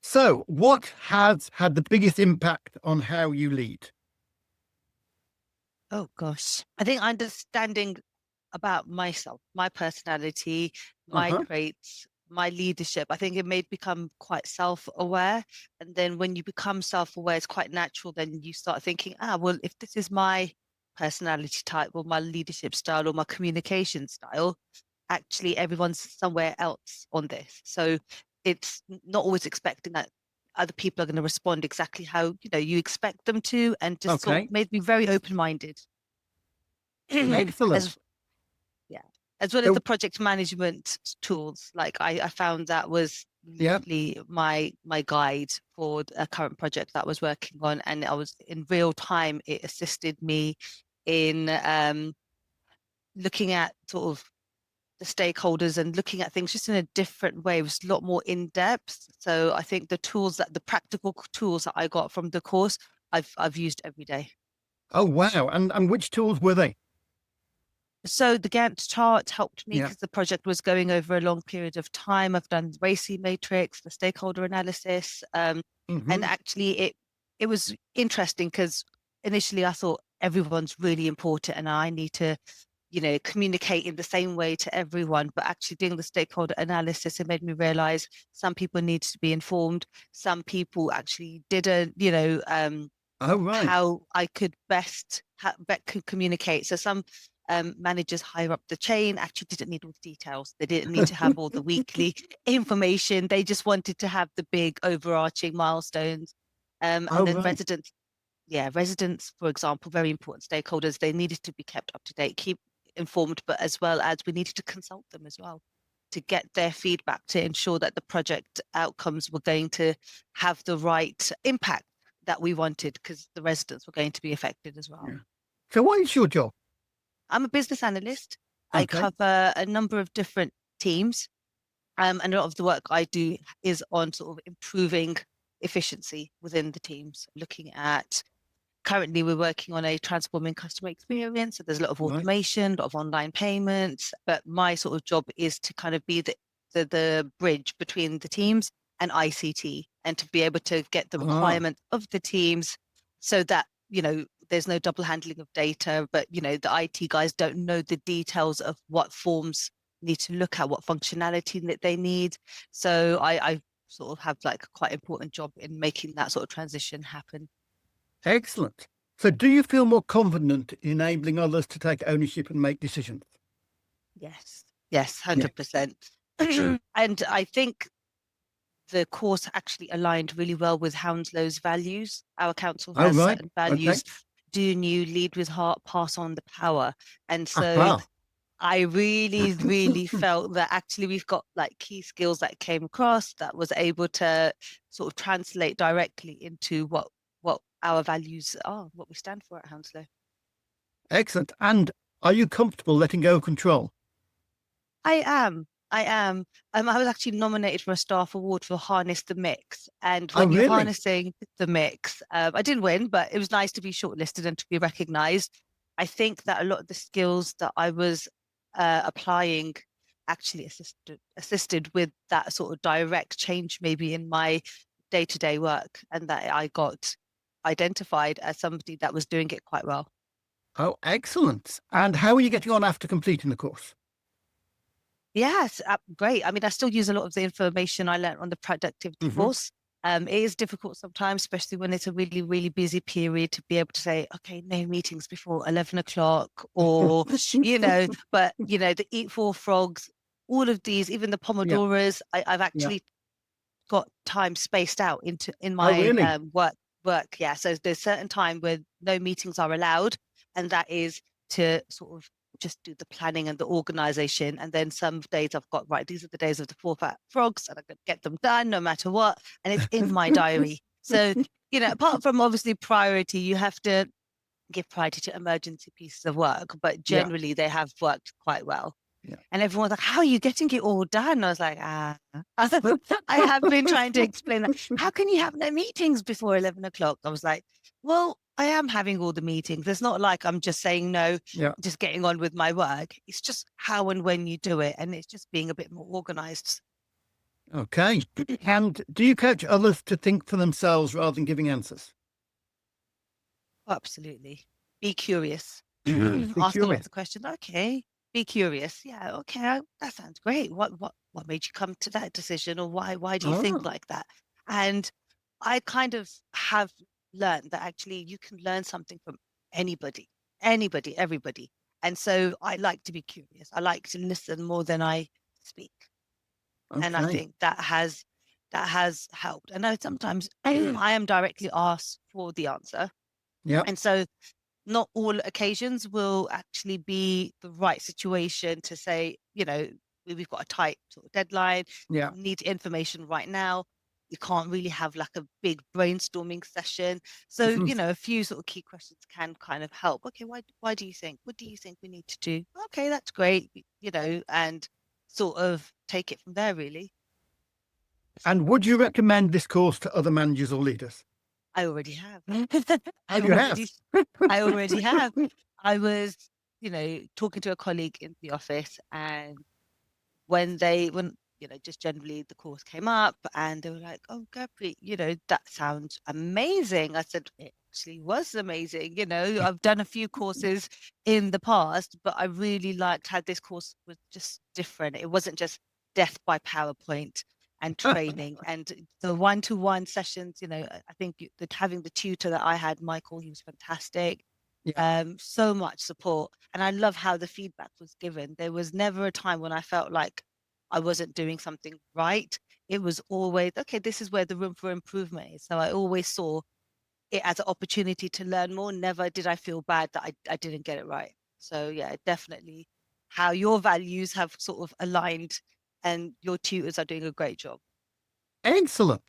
So what has had the biggest impact on how you lead? Oh gosh. I think understanding about myself, my personality, my Uh-huh. traits, my leadership, I think it made become quite self-aware. And then when you become self-aware, it's quite natural. Then you start thinking, well, if this is my personality type or my leadership style or my communication style, actually everyone's somewhere else on this. So it's not always expecting that other people are going to respond exactly how you expect them to, and just sort Okay. of made me very open-minded. Excellent. as yeah, as well as the So, project management tools. Like I found that was yeah. literally my guide for a current project that I was working on, and I was in real time. It assisted me in looking at sort of the stakeholders and looking at things just in a different way. It was a lot more in depth. So I think the practical tools that I got from the course, I've used every day. Oh, wow. And which tools were they? So the Gantt chart helped me Yeah. because the project was going over a long period of time. I've done the RACI matrix, the stakeholder analysis, and Mm-hmm. actually it was interesting because initially I thought everyone's really important and I need to communicate in the same way to everyone. But actually doing the stakeholder analysis, it made me realize some people need to be informed. Some people actually didn't, Oh, right. how I could best could communicate. So some managers higher up the chain actually didn't need all the details. They didn't need to have all the weekly information. They just wanted to have the big overarching milestones. And Oh, then right. residents, for example, very important stakeholders, they needed to be kept up to date, keep informed, but as well as we needed to consult them as well to get their feedback to ensure that the project outcomes were going to have the right impact that we wanted, because the residents were going to be affected as well. Yeah. So what is your job? I'm a business analyst. I Okay. cover a number of different teams, and a lot of the work I do is on sort of improving efficiency within the teams, looking at currently we're working on a transforming customer experience. So there's a lot of Right. automation, a lot of online payments, but my sort of job is to kind of be the bridge between the teams and ICT, and to be able to get the Ah. requirements of the teams so that, there's no double handling of data, but, the IT guys don't know the details of what forms need to look at, what functionality that they need. So I sort of have like a quite important job in making that sort of transition happen. Excellent. So do you feel more confident enabling others to take ownership and make decisions? Yes, yes, Yeah. 100%. And I think the course actually aligned really well with Hounslow's values. Our council Oh, has right. certain Okay. values: do new, lead with heart, pass on the power. And so Aha. I really, really felt that actually we've got like key skills that came across that was able to sort of translate directly into what our values are, what we stand for at Hounslow. Excellent. And are you comfortable letting go of control? I am. I am. I was actually nominated for a staff award for Harness the Mix. And Oh, when you're really? harnessing the mix, I didn't win, but it was nice to be shortlisted and to be recognized. I think that a lot of the skills that I was applying actually assisted with that sort of direct change, maybe in my day-to-day work, and that I got identified as somebody that was doing it quite well. Oh, excellent. And how are you getting on after completing the course? Yes, great. I mean, I still use a lot of the information I learned on the productivity Hmm. course. It is difficult sometimes, especially when it's a really, really busy period, to be able to say, okay, no meetings before 11 o'clock, or, but, the eat four frogs, all of these, even the Yeah. Pomodoros, I've Yeah. actually got time spaced out in Oh, my really? work. Yeah. So there's certain time where no meetings are allowed, and that is to sort of just do the planning and the organization. And then some days I've got, right, these are the days of the four fat frogs, and I'm going to get them done no matter what. And it's in my diary. So, apart from obviously priority, you have to give priority to emergency pieces of work, but Yeah. generally they have worked quite well. Yeah. And everyone's like, how are you getting it all done? I was like, I have been trying to explain that. How can you have no meetings before 11 o'clock? I was like, well, I am having all the meetings. It's not like I'm just saying no, Yeah. just getting on with my work. It's just how and when you do it. And it's just being a bit more organized. Okay. And do you coach others to think for themselves rather than giving answers? Absolutely. Be curious. Be Ask a lot of curious. the question. Okay. Be curious. Yeah. Okay. That sounds great. What made you come to that decision, or why do you think Oh, like that? And I kind of have learned that actually you can learn something from anybody, everybody. And so I like to be curious. I like to listen more than I speak. And I okay. think that has helped. And I sometimes I am directly asked for the answer. Yep. And so not all occasions will actually be the right situation to say, we've got a tight sort of deadline, Yeah. need information right now. You can't really have like a big brainstorming session. So, a few sort of key questions can kind of help. Okay, why do you think? What do you think we need to do? Okay, that's great, and sort of take it from there, really. And would you recommend this course to other managers or leaders? I already have. Oh, I you have. already I already have. I was, talking to a colleague in the office, and when just generally the course came up and they were like, "Oh, Gurpreet, that sounds amazing." I said, "It actually was amazing. I've done a few courses in the past, but I really liked how this course was just different. It wasn't just death by PowerPoint and training and the one-to-one sessions. I think that having the tutor that I had, Michael, he was fantastic. Yeah. So much support. And I love how the feedback was given. There was never a time when I felt like I wasn't doing something right. It was always, okay, this is where the room for improvement is. So I always saw it as an opportunity to learn more. Never did I feel bad that I didn't get it right. So yeah, definitely how your values have sort of aligned and your tutors are doing a great job. Excellent.